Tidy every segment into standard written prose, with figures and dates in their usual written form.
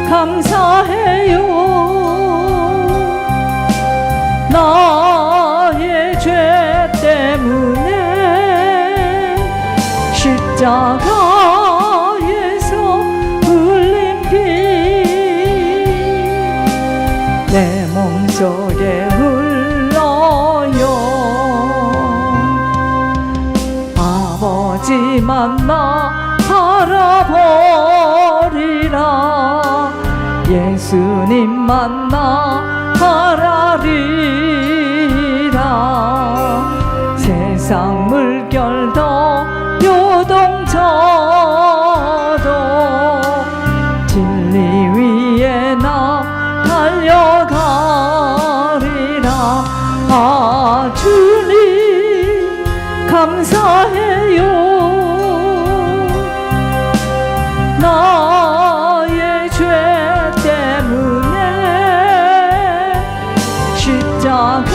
감사해요. 나의 죄 때문에 십자가에서 흘린 피 내 몸속에 흘러요. 아버지 만나 알아버리라. 예수님 만나 알아리라. 세상 물결도 요동쳐도 진리 위에 나 달려가리라. 아 주님 감사해요. 나의 죄 때문에 십자가에서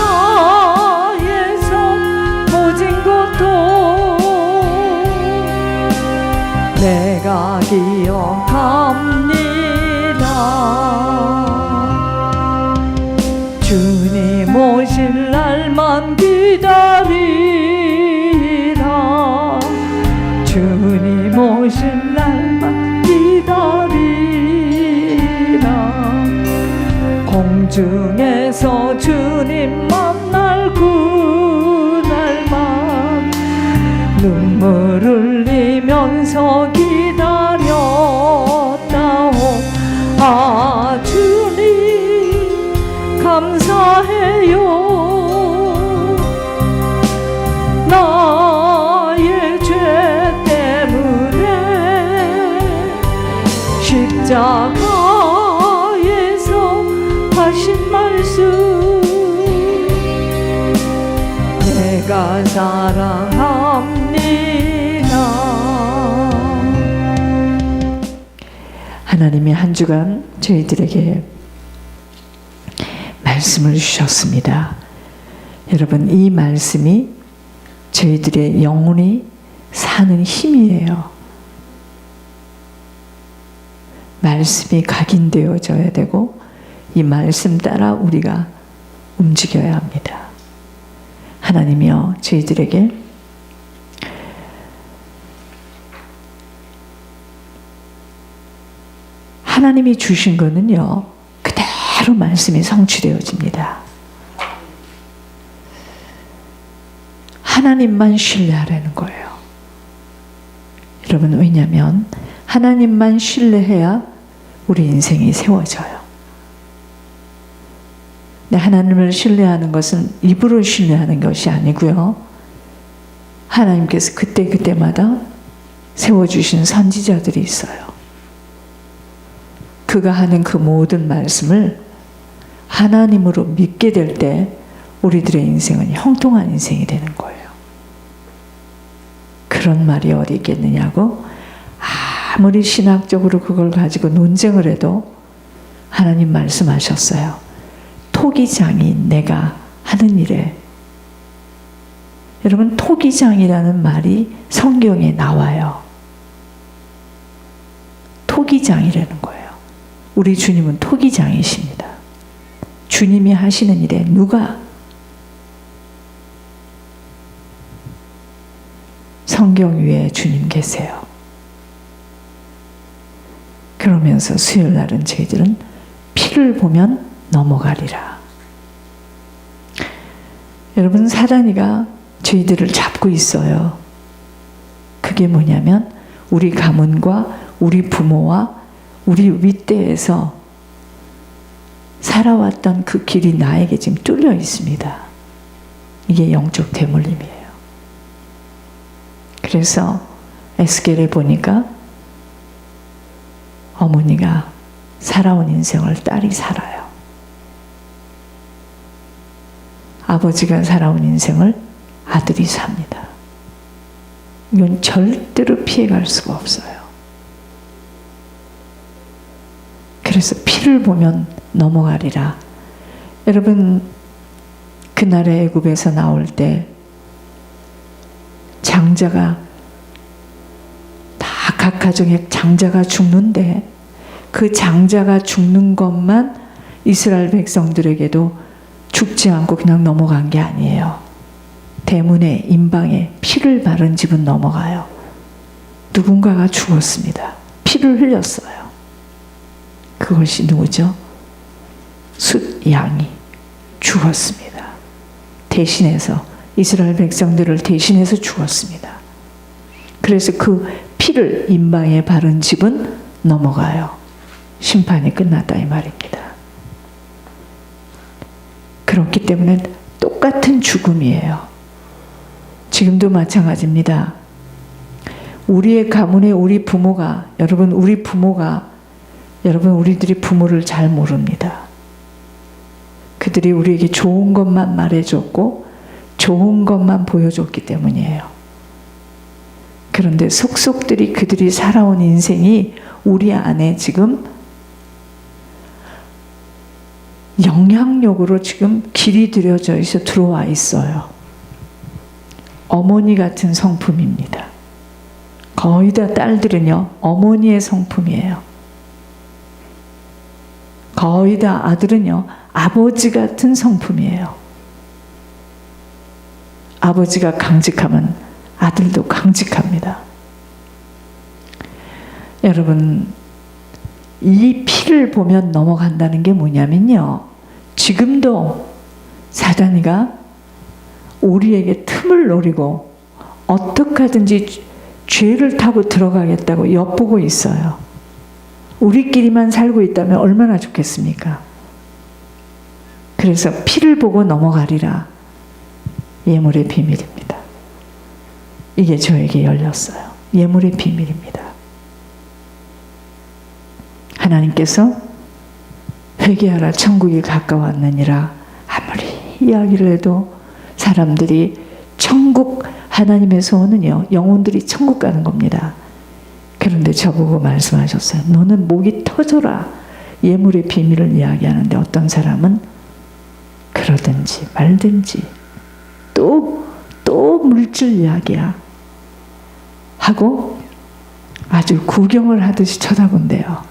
모진 고통 내가 기억합니다. 주님 오실 날만 기다리라. 주님 오실 날만 기다리라. 공중에서 주님 만날 그날만 눈물 흘리면서 기다렸다오. 아 주님 감사해요. 나의 죄 때문에 십자가에서 하신 말씀 내가 사랑합니다. 하나님이 한 주간 저희들에게 말씀을 주셨습니다. 여러분, 이 말씀이 저희들의 영혼이 사는 힘이에요. 말씀이 각인되어져야 되고 이 말씀 따라 우리가 움직여야 합니다. 하나님이여 저희들에게 하나님이 주신 거는요 그대로 말씀이 성취되어집니다. 하나님만 신뢰하라는 거예요. 여러분, 왜냐하면 하나님만 신뢰해야 우리 인생이 세워져요. 근데 하나님을 신뢰하는 것은 입으로 신뢰하는 것이 아니고요. 하나님께서 그때그때마다 세워주신 선지자들이 있어요. 그가 하는 그 모든 말씀을 하나님으로 믿게 될 때 우리들의 인생은 형통한 인생이 되는 거예요. 그런 말이 어디 있겠느냐고 아무리 신학적으로 그걸 가지고 논쟁을 해도 하나님 말씀하셨어요. 토기장인 내가 하는 일에. 여러분, 토기장이라는 말이 성경에 나와요. 토기장이라는 거예요. 우리 주님은 토기장이십니다. 주님이 하시는 일에 누가 성경 위에 주님 계세요. 그러면서 수요일 날은 저희들은 피를 보면 넘어가리라. 여러분, 사단이가 저희들을 잡고 있어요. 그게 뭐냐면 우리 가문과 우리 부모와 우리 윗대에서 살아왔던 그 길이 나에게 지금 뚫려 있습니다. 이게 영적 대물림이에요. 그래서 에스겔에 보니까 어머니가 살아온 인생을 딸이 살아요. 아버지가 살아온 인생을 아들이 삽니다. 이건 절대로 피해갈 수가 없어요. 그래서 피를 보면 넘어가리라. 여러분, 그날의 애굽에서 나올 때 장자가 다 각 가정에 장자가 죽는데 그 장자가 죽는 것만 이스라엘 백성들에게도 죽지 않고 그냥 넘어간 게 아니에요. 대문에 임방에 피를 바른 집은 넘어가요. 누군가가 죽었습니다. 피를 흘렸어요. 그것이 누구죠? 숫 양이 죽었습니다. 대신해서 이스라엘 백성들을 대신해서 죽었습니다. 그래서 그 피를 임방에 바른 집은 넘어가요. 심판이 끝났다 이 말입니다. 그렇기 때문에 똑같은 죽음이에요. 지금도 마찬가지입니다. 우리의 가문에 우리 부모가, 여러분 우리들이 부모를 잘 모릅니다. 그들이 우리에게 좋은 것만 말해줬고 좋은 것만 보여줬기 때문이에요. 그런데 속속들이 그들이 살아온 인생이 우리 안에 지금 영향력으로 지금 길이 들여져 있어 들어와 있어요. 어머니 같은 성품입니다. 거의 다 딸들은요, 어머니의 성품이에요. 거의 다 아들은요, 아버지 같은 성품이에요. 아버지가 강직하면 아들도 강직합니다. 여러분, 이 피를 보면 넘어간다는 게 뭐냐면요, 지금도 사단이가 우리에게 틈을 노리고 어떻게 하든지 죄를 타고 들어가겠다고 엿보고 있어요. 우리끼리만 살고 있다면 얼마나 좋겠습니까? 그래서 피를 보고 넘어가리라. 예물의 비밀입니다. 이게 저에게 열렸어요. 예물의 비밀입니다. 하나님께서 회개하라 천국이 가까웠느니라 아무리 이야기를 해도 사람들이 천국, 하나님에서 오는요, 영혼들이 천국 가는 겁니다. 그런데 저보고 말씀하셨어요. 너는 목이 터져라. 예물의 비밀을 이야기하는데 어떤 사람은 그러든지 말든지 또 물질 이야기야 하고 아주 구경을 하듯이 쳐다본대요.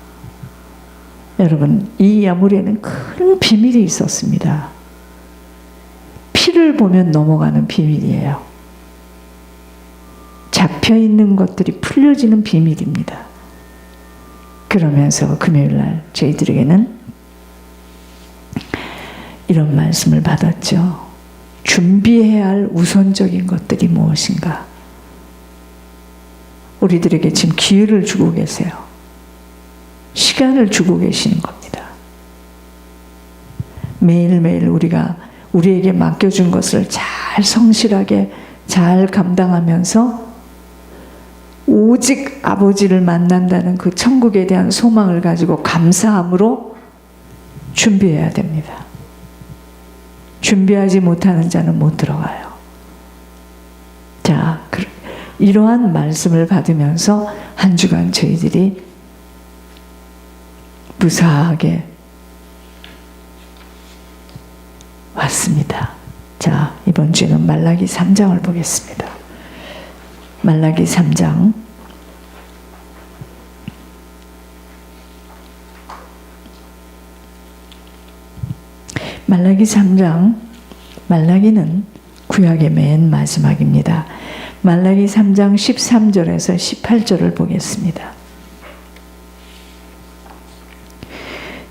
여러분, 이 예물에는 큰 비밀이 있었습니다. 피를 보면 넘어가는 비밀이에요. 잡혀있는 것들이 풀려지는 비밀입니다. 그러면서 금요일날 저희들에게는 이런 말씀을 받았죠. 준비해야 할 우선적인 것들이 무엇인가? 우리들에게 지금 기회를 주고 계세요. 시간을 주고 계시는 겁니다. 매일매일 우리가 우리에게 맡겨준 것을 잘 성실하게 잘 감당하면서 오직 아버지를 만난다는 그 천국에 대한 소망을 가지고 감사함으로 준비해야 됩니다. 준비하지 못하는 자는 못 들어가요. 자, 이러한 말씀을 받으면서 한 주간 저희들이 무사하게 왔습니다. 자, 이번 주에는 말라기 3장을 보겠습니다. 말라기 3장. 말라기 3장. 말라기는 구약의 맨 마지막입니다. 말라기 3장 13절에서 18절을 보겠습니다.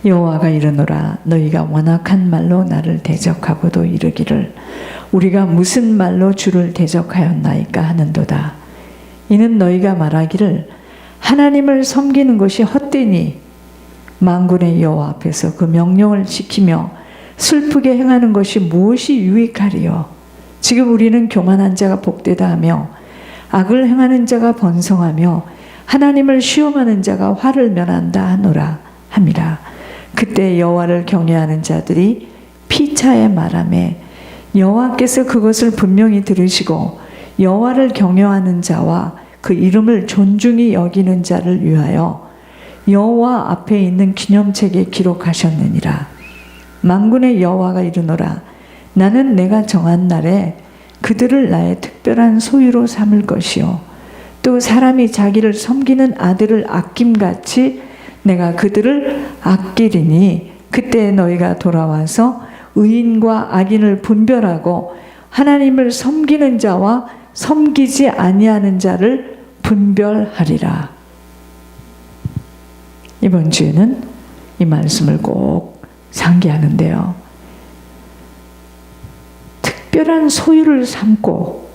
여호와가 이르노라 너희가 완악한 말로 나를 대적하고도 이르기를 우리가 무슨 말로 주를 대적하였나이까 하는도다. 이는 너희가 말하기를 하나님을 섬기는 것이 헛되니 만군의 여호와 앞에서 그 명령을 지키며 슬프게 행하는 것이 무엇이 유익하리요. 지금 우리는 교만한 자가 복되다 하며 악을 행하는 자가 번성하며 하나님을 시험하는 자가 화를 면한다 하노라 함이라. 그때 여호와를 경외하는 자들이 피차에 말하매 여호와께서 그것을 분명히 들으시고 여호와를 경외하는 자와 그 이름을 존중히 여기는 자를 위하여 여호와 앞에 있는 기념책에 기록하셨느니라. 만군의 여호와가 이르노라 나는 내가 정한 날에 그들을 나의 특별한 소유로 삼을 것이요 또 사람이 자기를 섬기는 아들을 아낌같이 내가 그들을 아끼리니 그때 너희가 돌아와서 의인과 악인을 분별하고 하나님을 섬기는 자와 섬기지 아니하는 자를 분별하리라. 이번 주에는 이 말씀을 꼭 상기하는데요. 특별한 소유를 삼고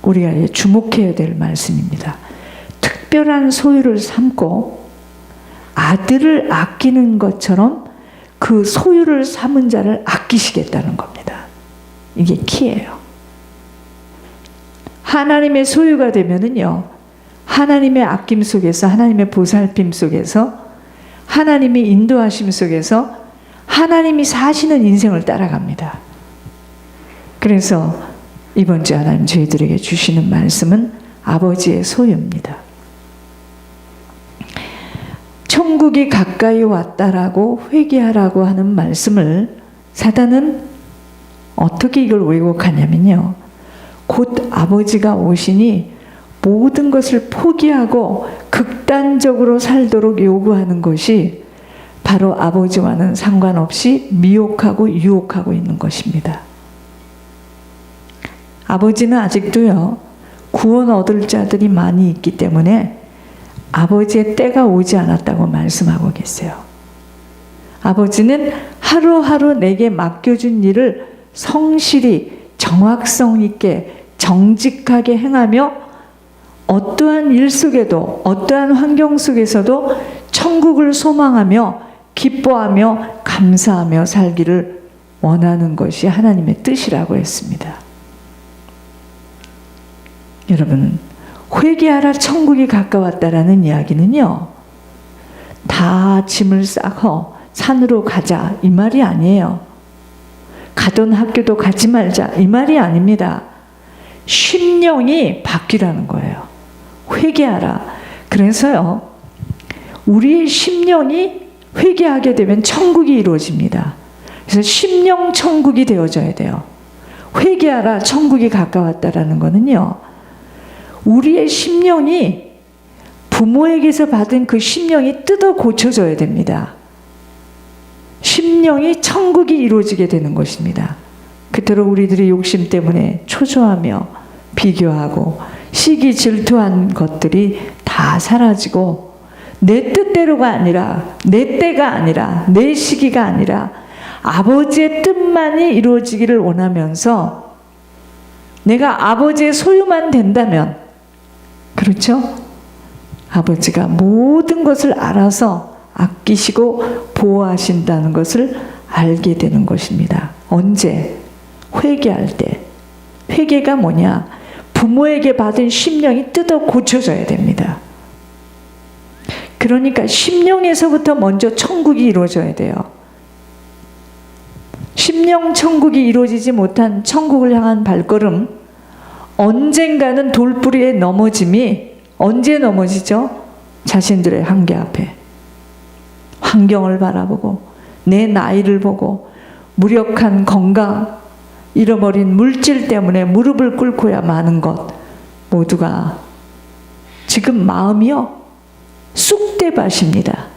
우리가 주목해야 될 말씀입니다. 특별한 소유를 삼고 아들을 아끼는 것처럼 그 소유를 삼은 자를 아끼시겠다는 겁니다. 이게 키예요. 하나님의 소유가 되면은요, 하나님의 아낌 속에서, 하나님의 보살핌 속에서, 하나님의 인도하심 속에서 하나님이 사시는 인생을 따라갑니다. 그래서 이번 주 하나님 저희들에게 주시는 말씀은 아버지의 소유입니다. 천국이 가까이 왔다라고 회개하라고 하는 말씀을 사단은 어떻게 이걸 왜곡하냐면요, 곧 아버지가 오시니 모든 것을 포기하고 극단적으로 살도록 요구하는 것이 바로 아버지와는 상관없이 미혹하고 유혹하고 있는 것입니다. 아버지는 아직도요, 구원 얻을 자들이 많이 있기 때문에 아버지의 때가 오지 않았다고 말씀하고 계세요. 아버지는 하루하루 내게 맡겨준 일을 성실히 정확성 있게 정직하게 행하며 어떠한 일 속에도 어떠한 환경 속에서도 천국을 소망하며 기뻐하며 감사하며 살기를 원하는 것이 하나님의 뜻이라고 했습니다. 여러분, 회개하라 천국이 가까웠다라는 이야기는요, 다 짐을 싸고 산으로 가자 이 말이 아니에요. 가던 학교도 가지 말자 이 말이 아닙니다. 심령이 바뀌라는 거예요. 회개하라. 그래서요, 우리의 심령이 회개하게 되면 천국이 이루어집니다. 그래서 심령 천국이 되어져야 돼요. 회개하라 천국이 가까웠다라는 거는요, 우리의 심령이 부모에게서 받은 그 심령이 뜯어 고쳐져야 됩니다. 심령이 천국이 이루어지게 되는 것입니다. 그토록 우리들이 욕심 때문에 초조하며 비교하고 시기 질투한 것들이 다 사라지고 내 뜻대로가 아니라, 내 때가 아니라, 내 시기가 아니라 아버지의 뜻만이 이루어지기를 원하면서 내가 아버지의 소유만 된다면, 그렇죠? 아버지가 모든 것을 알아서 아끼시고 보호하신다는 것을 알게 되는 것입니다. 언제? 회개할 때. 회개가 뭐냐? 부모에게 받은 심령이 뜯어 고쳐져야 됩니다. 그러니까 심령에서부터 먼저 천국이 이루어져야 돼요. 심령 천국이 이루어지지 못한 천국을 향한 발걸음, 언젠가는 돌부리에 넘어짐이, 언제 넘어지죠? 자신들의 한계 앞에. 환경을 바라보고 내 나이를 보고 무력한 건강, 잃어버린 물질 때문에 무릎을 꿇고야 마는 것, 모두가 지금 마음이요, 쑥대밭입니다.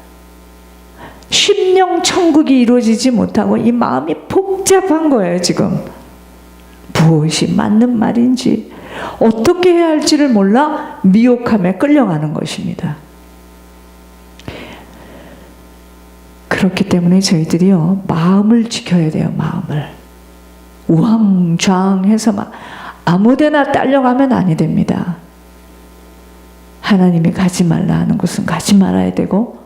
심령 천국이 이루어지지 못하고 이 마음이 복잡한 거예요. 지금 무엇이 맞는 말인지 어떻게 해야 할지를 몰라 미혹함에 끌려가는 것입니다. 그렇기 때문에 저희들이요, 마음을 지켜야 돼요. 마음을 우왕좌왕해서 막 아무데나 딸려가면 아니 됩니다. 하나님이 가지 말라 하는 곳은 가지 말아야 되고,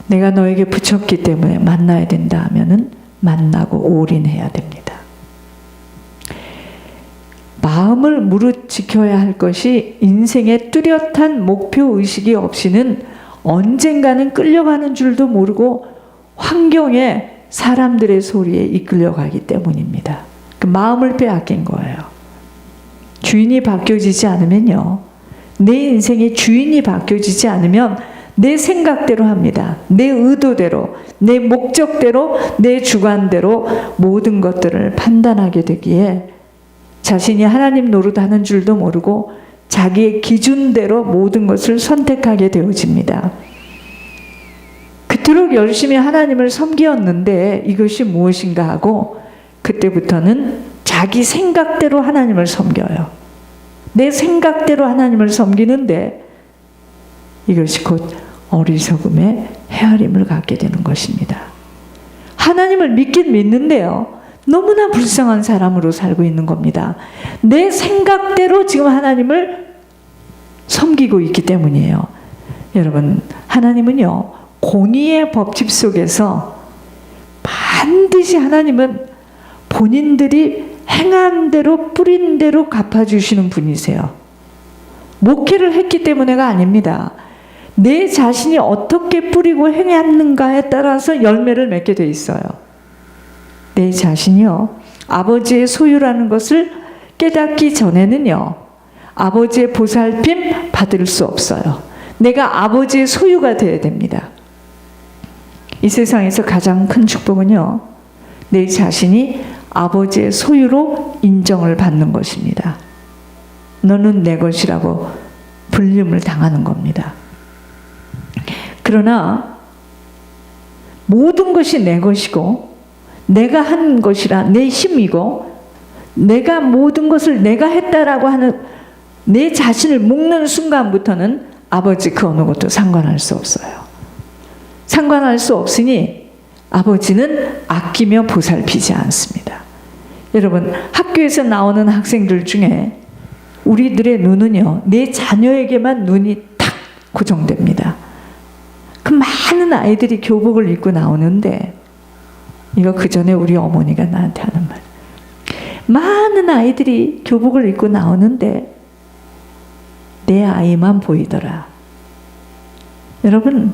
내가 너에게 붙였기 때문에 만나야 된다 하면은 만나고 올인해야 됩니다. 마음을 무릇 지켜야 할 것이 인생의 뚜렷한 목표 의식이 없이는 언젠가는 끌려가는 줄도 모르고 환경에, 사람들의 소리에 이끌려가기 때문입니다. 그 마음을 빼앗긴 거예요. 주인이 바뀌어지지 않으면요, 내 인생의 주인이 바뀌어지지 않으면 내 생각대로 합니다. 내 의도대로, 내 목적대로, 내 주관대로 모든 것들을 판단하게 되기에 자신이 하나님 노릇하는 줄도 모르고 자기의 기준대로 모든 것을 선택하게 되어집니다. 그토록 열심히 하나님을 섬기었는데 이것이 무엇인가 하고 그때부터는 자기 생각대로 하나님을 섬겨요. 내 생각대로 하나님을 섬기는데 이것이 곧 어리석음의 헤아림을 갖게 되는 것입니다. 하나님을 믿긴 믿는데요, 너무나 불쌍한 사람으로 살고 있는 겁니다. 내 생각대로 지금 하나님을 섬기고 있기 때문이에요. 여러분, 하나님은요, 공의의 법칙 속에서 반드시 하나님은 본인들이 행한 대로 뿌린 대로 갚아주시는 분이세요. 목회를 했기 때문에가 아닙니다. 내 자신이 어떻게 뿌리고 행했는가에 따라서 열매를 맺게 돼 있어요. 내 자신이요, 아버지의 소유라는 것을 깨닫기 전에는요, 아버지의 보살핌 받을 수 없어요. 내가 아버지의 소유가 되어야 됩니다. 이 세상에서 가장 큰 축복은요, 내 자신이 아버지의 소유로 인정을 받는 것입니다. 너는 내 것이라고 불림을 당하는 겁니다. 그러나 모든 것이 내 것이고 내가 한 것이라 내 힘이고 내가 모든 것을 내가 했다라고 하는 내 자신을 묶는 순간부터는 아버지 그 어느 것도 상관할 수 없어요. 상관할 수 없으니 아버지는 아끼며 보살피지 않습니다. 여러분, 학교에서 나오는 학생들 중에 우리들의 눈은요, 내 자녀에게만 눈이 탁 고정됩니다. 그 많은 아이들이 교복을 입고 나오는데, 이거 그 전에 우리 어머니가 나한테 하는 말, 많은 아이들이 교복을 입고 나오는데 내 아이만 보이더라. 여러분,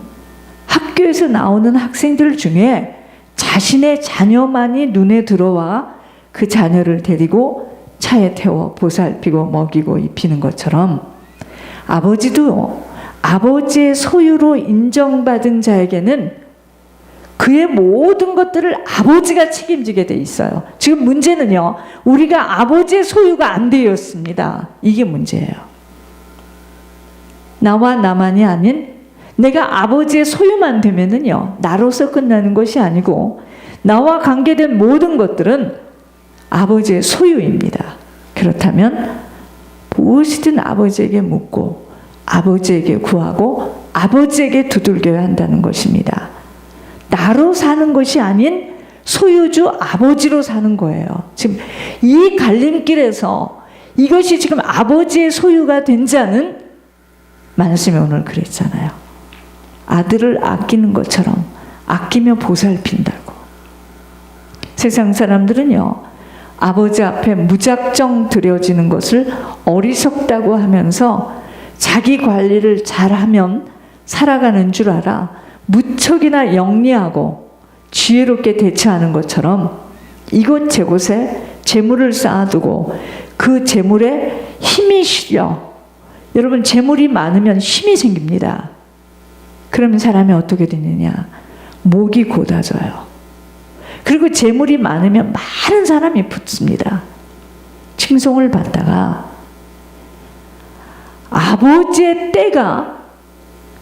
학교에서 나오는 학생들 중에 자신의 자녀만이 눈에 들어와 그 자녀를 데리고 차에 태워 보살피고 먹이고 입히는 것처럼 아버지도 아버지의 소유로 인정받은 자에게는 그의 모든 것들을 아버지가 책임지게 돼 있어요. 지금 문제는요, 우리가 아버지의 소유가 안 되었습니다. 이게 문제예요. 나와 나만이 아닌 내가 아버지의 소유만 되면은요, 나로서 끝나는 것이 아니고 나와 관계된 모든 것들은 아버지의 소유입니다. 그렇다면 무엇이든 아버지에게 묻고 아버지에게 구하고 아버지에게 두들겨야 한다는 것입니다. 나로 사는 것이 아닌 소유주 아버지로 사는 거예요. 지금 이 갈림길에서 이것이 지금 아버지의 소유가 된 자는 말씀이 오늘 그랬잖아요. 아들을 아끼는 것처럼 아끼며 보살핀다고. 세상 사람들은요, 아버지 앞에 무작정 드려지는 것을 어리석다고 하면서 자기 관리를 잘하면 살아가는 줄 알아 무척이나 영리하고 지혜롭게 대처하는 것처럼 이곳저곳에 재물을 쌓아두고 그 재물에 힘이 실려. 여러분, 재물이 많으면 힘이 생깁니다. 그러면 사람이 어떻게 되느냐? 목이 곧아져요. 그리고 재물이 많으면 많은 사람이 붙습니다. 칭송을 받다가 아버지의 때가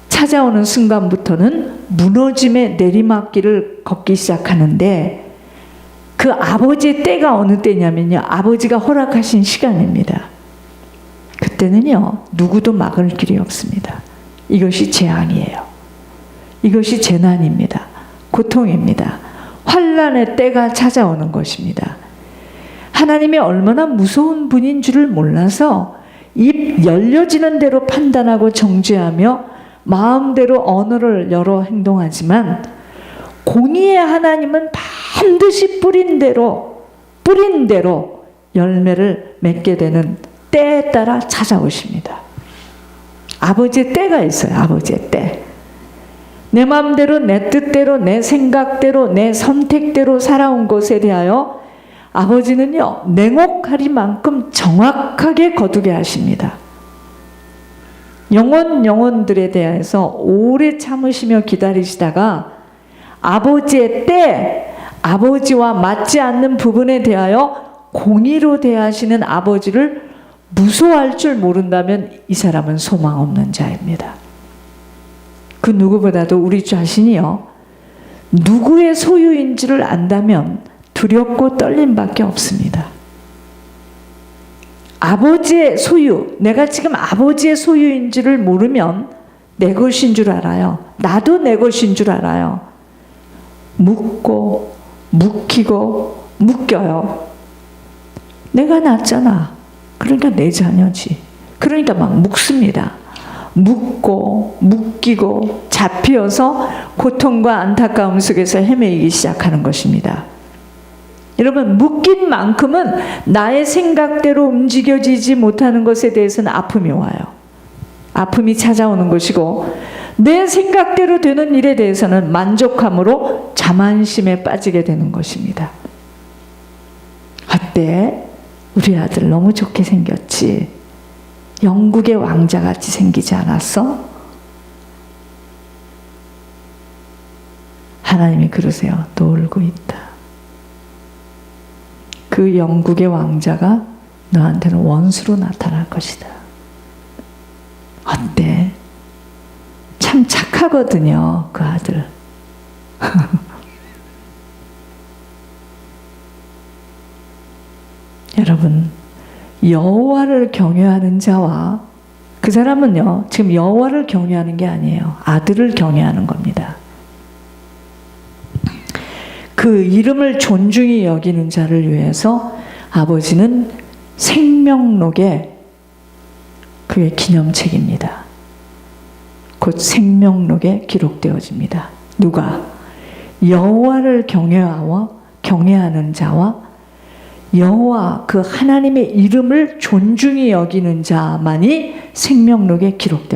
찾아오는 순간부터는 무너짐의 내리막길을 걷기 시작하는데, 그 아버지의 때가 어느 때냐면요, 아버지가 허락하신 시간입니다. 그때는요, 누구도 막을 길이 없습니다. 이것이 재앙이에요. 이것이 재난입니다. 고통입니다. 환난의 때가 찾아오는 것입니다. 하나님이 얼마나 무서운 분인 줄을 몰라서 입 열려지는 대로 판단하고 정죄하며 마음대로 언어를 열어 행동하지만, 공의의 하나님은 반드시 뿌린 대로 열매를 맺게 되는 때에 따라 찾아오십니다. 아버지의 때가 있어요. 아버지의 때. 내 마음대로, 내 뜻대로, 내 생각대로, 내 선택대로 살아온 것에 대하여 아버지는요, 냉혹하리만큼 정확하게 거두게 하십니다. 영혼들에 대해서 오래 참으시며 기다리시다가 아버지의 때, 아버지와 맞지 않는 부분에 대하여 공의로 대하시는 아버지를 무서워할 줄 모른다면 이 사람은 소망 없는 자입니다. 그 누구보다도 우리 자신이요, 누구의 소유인지를 안다면 두렵고 떨림밖에 없습니다. 아버지의 소유, 내가 지금 아버지의 소유인지를 모르면 내 것인 줄 알아요. 나도 내 것인 줄 알아요. 묻고 묵히고 묶여요. 내가 낳았잖아. 그러니까 내 자녀지. 그러니까 막 묶습니다. 묶고 묶이고 잡히어서 고통과 안타까움 속에서 헤매이기 시작하는 것입니다. 여러분, 묶인 만큼은 나의 생각대로 움직여지지 못하는 것에 대해서는 아픔이 와요. 아픔이 찾아오는 것이고, 내 생각대로 되는 일에 대해서는 만족함으로 자만심에 빠지게 되는 것입니다. 어때? 우리 아들 너무 좋게 생겼지? 영국의 왕자같이 생기지 않았어? 하나님이 그러세요. 놀고 있다. 그 영국의 왕자가 너한테는 원수로 나타날 것이다. 어때? 참 착하거든요, 그 아들. 여러분, 여호와를 경외하는 자와, 그 사람은요, 지금 여호와를 경외하는 게 아니에요. 아들을 경외하는 겁니다. 그 이름을 존중히 여기는 자를 위해서 아버지는 생명록에, 그게 기념책입니다. 곧 생명록에 기록되어집니다. 누가? 여호와를 경외하는 자와 여호와 그 하나님의 이름을 존중히 여기는 자만이 생명록에 기록됩니다.